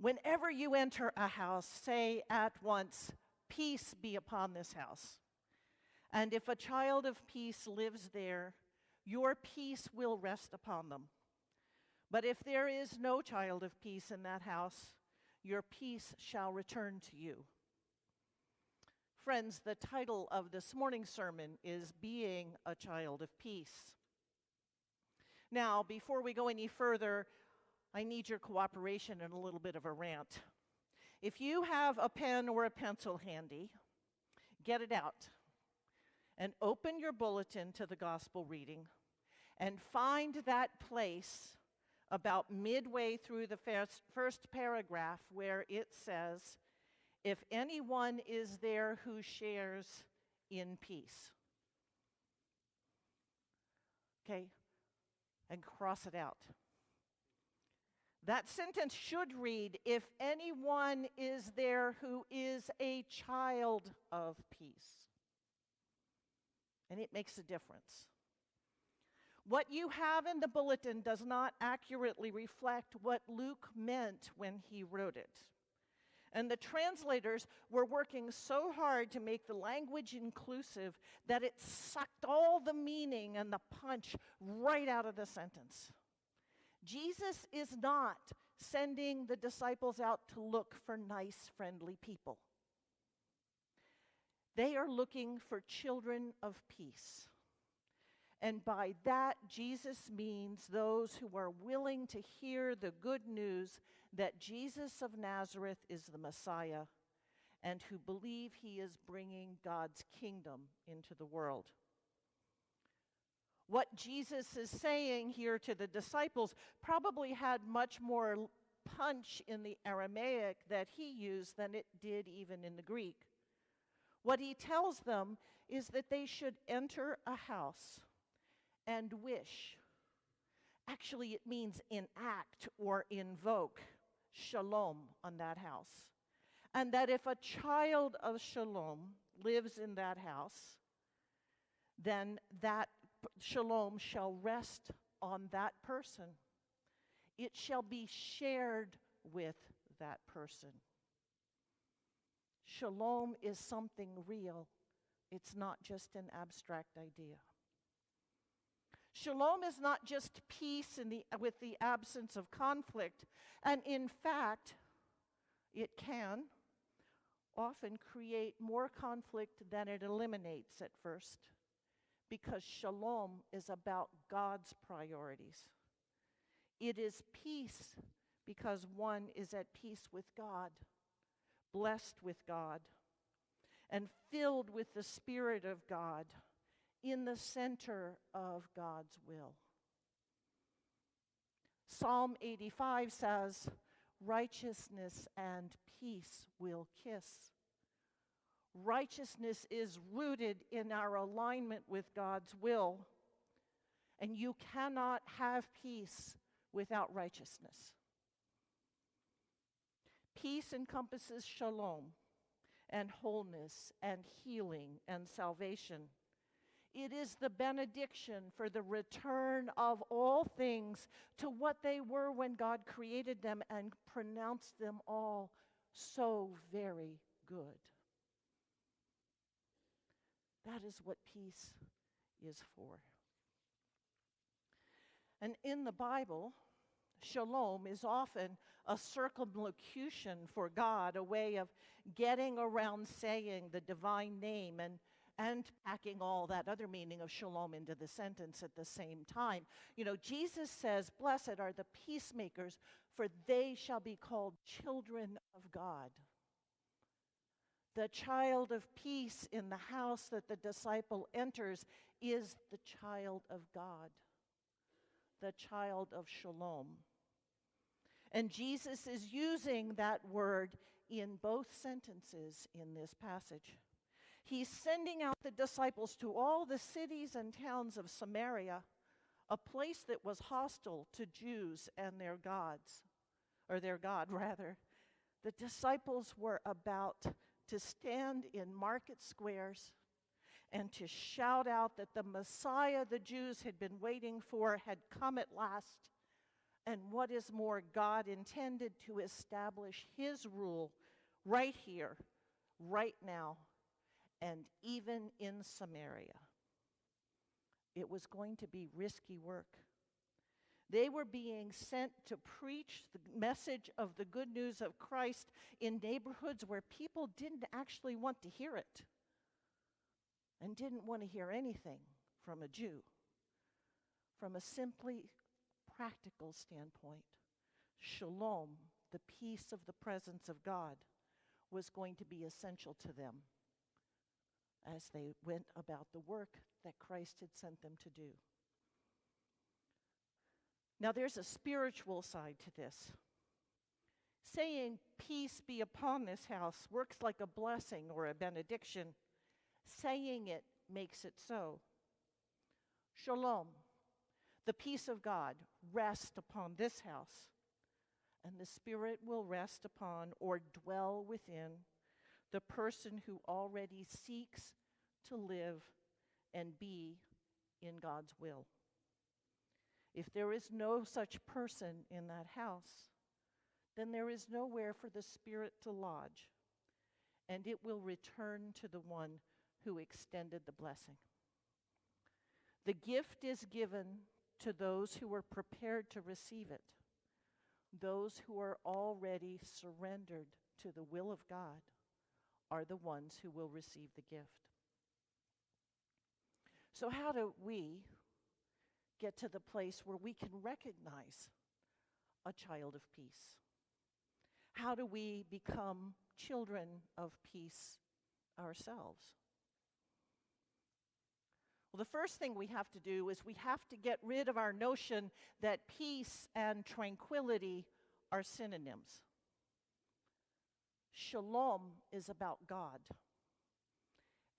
Whenever you enter a house, say at once, peace be upon this house. And if a child of peace lives there, your peace will rest upon them. But if there is no child of peace in that house, your peace shall return to you. Friends, the title of this morning's sermon is Being a Child of Peace. Now, before we go any further, I need your cooperation in a little bit of a rant. If you have a pen or a pencil handy, get it out and open your bulletin to the gospel reading and find that place about midway through the first paragraph where it says, if anyone is there who shares in peace. Okay, and cross it out. That sentence should read, if anyone is there who is a child of peace. And it makes a difference. What you have in the bulletin does not accurately reflect what Luke meant when he wrote it. And the translators were working so hard to make the language inclusive that it sucked all the meaning and the punch right out of the sentence. Jesus is not sending the disciples out to look for nice, friendly people. They are looking for children of peace. And by that, Jesus means those who are willing to hear the good news that Jesus of Nazareth is the Messiah and who believe he is bringing God's kingdom into the world. What Jesus is saying here to the disciples probably had much more punch in the Aramaic that he used than it did even in the Greek. What he tells them is that they should enter a house and wish. Actually, it means enact or invoke shalom on that house. And that if a child of shalom lives in that house, then that shalom shall rest on that person. It shall be shared with that person. Shalom is something real. It's not just an abstract idea. Shalom is not just peace with the absence of conflict, and in fact, it can often create more conflict than it eliminates at first, because shalom is about God's priorities. It is peace because one is at peace with God, blessed with God, and filled with the Spirit of God, in the center of God's will. Psalm 85 says, righteousness and peace will kiss. Righteousness is rooted in our alignment with God's will, and you cannot have peace without righteousness. Peace encompasses shalom and wholeness and healing and salvation. It is the benediction for the return of all things to what they were when God created them and pronounced them all so very good. That is what peace is for. And in the Bible, shalom is often a circumlocution for God, a way of getting around saying the divine name and packing all that other meaning of shalom into the sentence at the same time. You know, Jesus says, blessed are the peacemakers, for they shall be called children of God. The child of peace in the house that the disciple enters is the child of God, the child of shalom. And Jesus is using that word in both sentences in this passage. He's sending out the disciples to all the cities and towns of Samaria, a place that was hostile to Jews and their gods, or their God rather. The disciples were about to stand in market squares and to shout out that the Messiah the Jews had been waiting for had come at last, And what is more, God intended to establish his rule right here, right now, and even in Samaria. It was going to be risky work. They were being sent to preach the message of the good news of Christ in neighborhoods where people didn't actually want to hear it and didn't want to hear anything from a Jew. From a simply practical standpoint, shalom, the peace of the presence of God, was going to be essential to them as they went about the work that Christ had sent them to do. Now, there's a spiritual side to this. Saying, peace be upon this house, works like a blessing or a benediction. Saying it makes it so. Shalom, the peace of God, rest upon this house, and the Spirit will rest upon or dwell within the person who already seeks to live and be in God's will. If there is no such person in that house, then there is nowhere for the Spirit to lodge, and it will return to the one who extended the blessing. The gift is given to those who are prepared to receive it, those who are already surrendered to the will of God are the ones who will receive the gift. So how do we get to the place where we can recognize a child of peace? How do we become children of peace ourselves? Well, the first thing we have to do is we have to get rid of our notion that peace and tranquility are synonyms. Shalom is about God,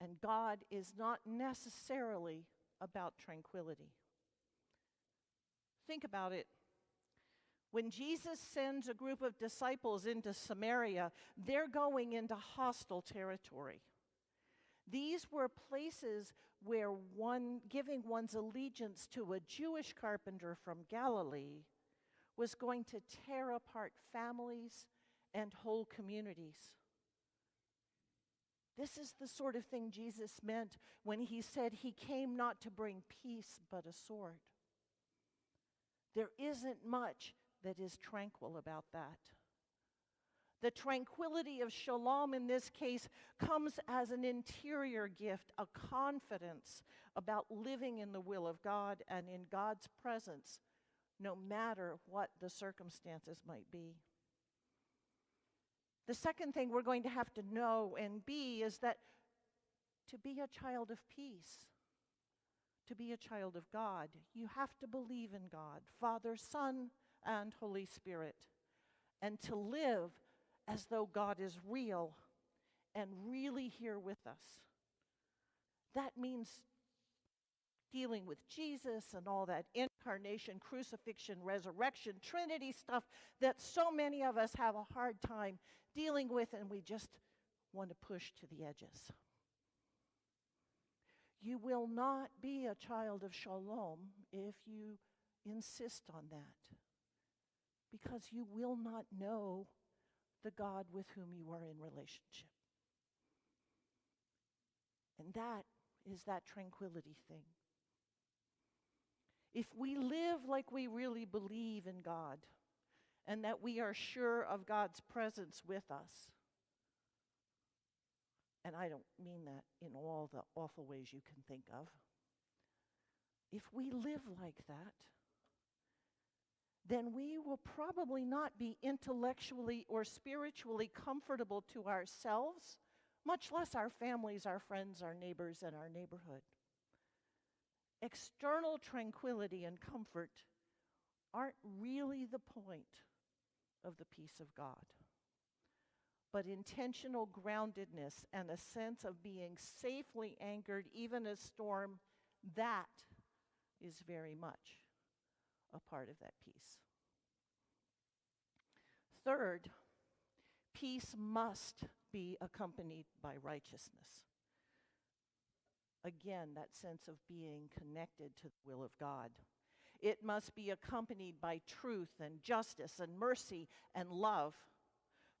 and God is not necessarily about tranquility. Think about it. When Jesus sends a group of disciples into Samaria, they're going into hostile territory. These were places where giving one's allegiance to a Jewish carpenter from Galilee was going to tear apart families and whole communities. This is the sort of thing Jesus meant when he said he came not to bring peace but a sword. There isn't much that is tranquil about that. The tranquility of shalom in this case comes as an interior gift, a confidence about living in the will of God and in God's presence, no matter what the circumstances might be. The second thing we're going to have to know and be is that to be a child of peace, to be a child of God, you have to believe in God, Father, Son, and Holy Spirit, and to live as though God is real and really here with us. That means dealing with Jesus and all that incarnation, crucifixion, resurrection, Trinity stuff that so many of us have a hard time dealing with, and we just want to push to the edges. You will not be a child of shalom if you insist on that, because you will not know the God with whom you are in relationship. And that is that tranquility thing. If we live like we really believe in God and that we are sure of God's presence with us, and I don't mean that in all the awful ways you can think of, if we live like that, then we will probably not be intellectually or spiritually comfortable to ourselves, much less our families, our friends, our neighbors, and our neighborhood. External tranquility and comfort aren't really the point of the peace of God. But intentional groundedness and a sense of being safely anchored, even a storm, that is very much a part of that peace. Third, peace must be accompanied by righteousness. Again, that sense of being connected to the will of God. It must be accompanied by truth and justice and mercy and love.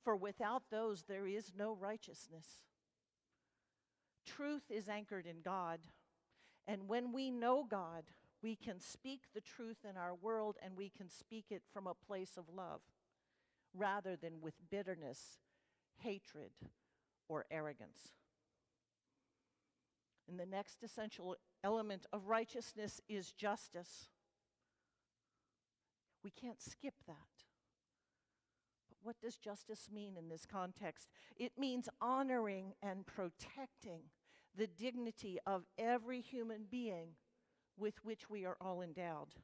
For without those, there is no righteousness. Truth is anchored in God. And when we know God, we can speak the truth in our world, and we can speak it from a place of love, rather than with bitterness, hatred, or arrogance. And the next essential element of righteousness is justice. We can't skip that. But what does justice mean in this context? It means honoring and protecting the dignity of every human being with which we are all endowed.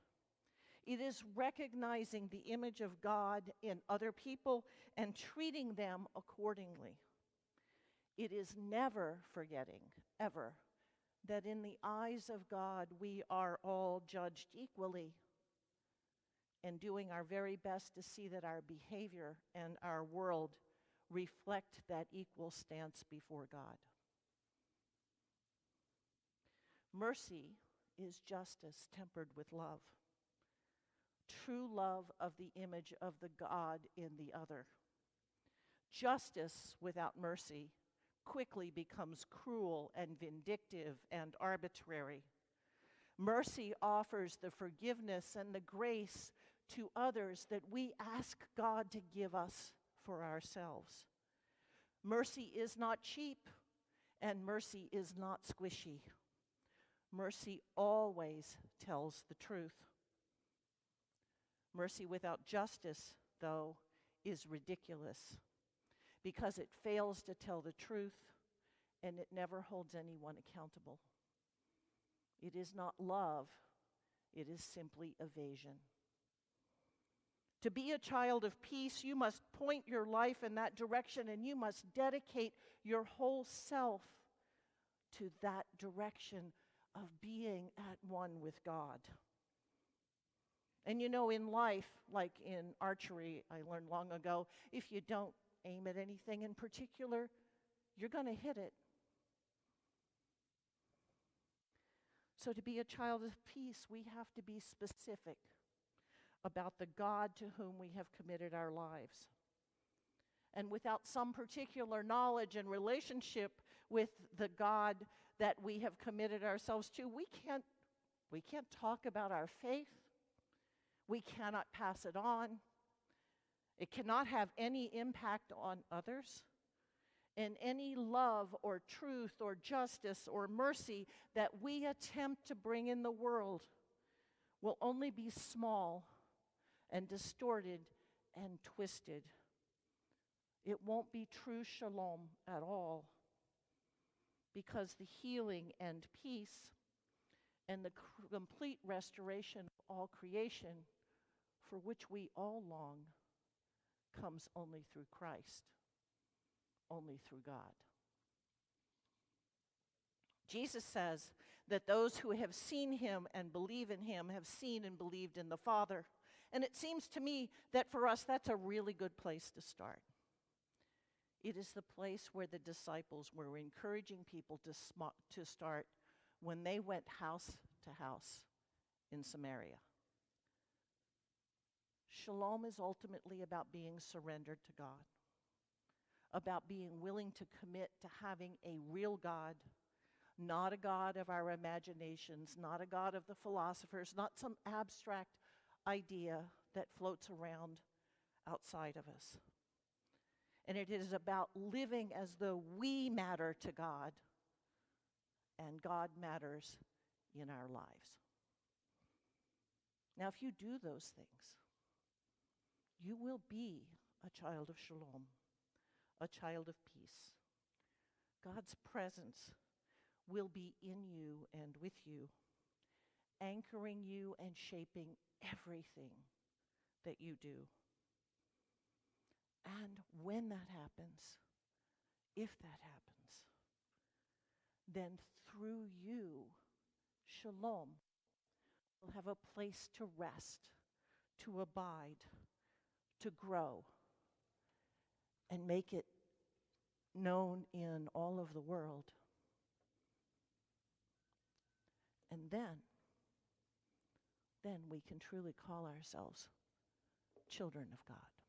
It is recognizing the image of God in other people and treating them accordingly. It is never forgetting, ever, that in the eyes of God we are all judged equally, and doing our very best to see that our behavior and our world reflect that equal stance before God. Mercy is justice tempered with love. True love of the image of the God in the other. Justice without mercy quickly becomes cruel and vindictive and arbitrary. Mercy offers the forgiveness and the grace to others that we ask God to give us for ourselves. Mercy is not cheap, and mercy is not squishy. Mercy always tells the truth. Mercy without justice, though, is ridiculous because it fails to tell the truth and it never holds anyone accountable. It is not love, it is simply evasion. To be a child of peace, you must point your life in that direction, and you must dedicate your whole self to that direction of being at one with God. And you know, in life, like in archery, I learned long ago, if you don't aim at anything in particular, you're going to hit it. So to be a child of peace, we have to be specific about the God to whom we have committed our lives. And without some particular knowledge and relationship with the God that we have committed ourselves to, we can't talk about our faith. We cannot pass it on. It cannot have any impact on others. And any love or truth or justice or mercy that we attempt to bring in the world will only be small and distorted and twisted. It won't be true shalom at all, because the healing and peace and the complete restoration of all creation for which we all long comes only through Christ, only through God. Jesus says that those who have seen him and believe in him have seen and believed in the Father. And it seems to me that for us, that's a really good place to start. It is the place where the disciples were encouraging people to start when they went house to house in Samaria. Shalom is ultimately about being surrendered to God, about being willing to commit to having a real God, not a God of our imaginations, not a God of the philosophers, not some abstract idea that floats around outside of us. And it is about living as though we matter to God and God matters in our lives. Now, if you do those things, you will be a child of shalom, a child of peace. God's presence will be in you and with you, anchoring you and shaping everything that you do. And when that happens, if that happens, then through you, shalom will have a place to rest, to abide, to grow, and make it known in all of the world. And then, then we can truly call ourselves children of God.